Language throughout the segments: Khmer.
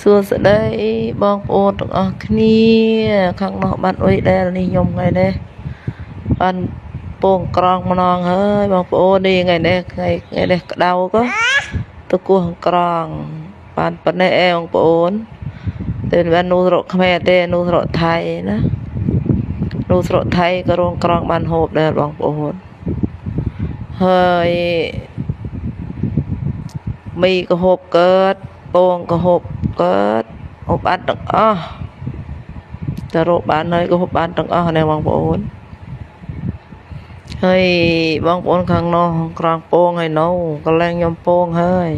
សួស្តីបងប្អូនទាំងអស់គ្នាខាងនោះបានអុយដែលនេះខ្ញុំថ្ងៃនេះបានពងក្រងម្ដងហើយបងប្អូននេះថ្ងៃនេះក្តៅក៏ទៅគោះក្រងបានប៉ុណ្ណេះឯងបងប្អូនតែបាននូស្រុកខ្មែរទេនូស្រុកថៃណានូស្រុកថៃក៏រងក្រងបានហូបដែរបងប្អូនហើយមីក៏ហូបកើតពងក៏ហូបកើតហូបបានទាំងអស់តែរកបានហើយក៏ហូបបានទាំងអស់ណាបងប្អូនហើយបងប្អូនខាងនោះក្រងពងហើយនៅកន្លែងខ្ញុំពងហើយ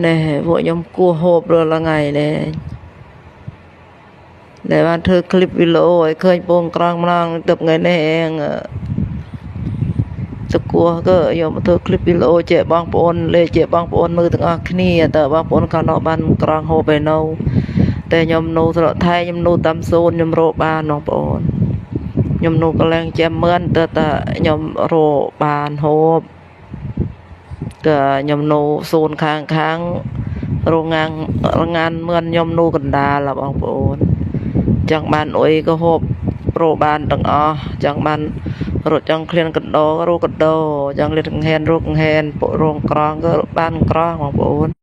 នេះពួកខ្ញុំគោះហូបរាល់ថ្ងៃនេះដែលបានធ្វើคลิปវីដេអូឲ្យឃើញពងក្រងម្ដងទៅថ្ងៃនេះឯងទៅគោះក៏យកមកធ្វើคลิปវីដេអូជែកបងប្អូនលេជែកបងប្អូនមើលទាំងអស់គ្នាតើបងប្អូនខាងនោះបានក្រងហូបហើយនៅតែខ្ញុំនៅស្រុកថៃខ្ញុំនៅតាមសូនខ្ញុំរកបានបងប្អូនខ្ញុំនៅកន្លែងចាំមឿនតើខ្ញុំរកបានហូបក៏ខ្ញុំនៅសូនខាងរងងានមឿនខ្ញុំនៅកណ្ដាលបងប្អូនចង់បានអុយក៏ហូបរកបានទាំងអស់ចង់បានរត់ចង់ឃ្លានកណ្ដោរកកណ្ដោចង់លានកង្ហែនរកកង្ហែនពួករងក្រងក៏បានក្រងបងប្អូន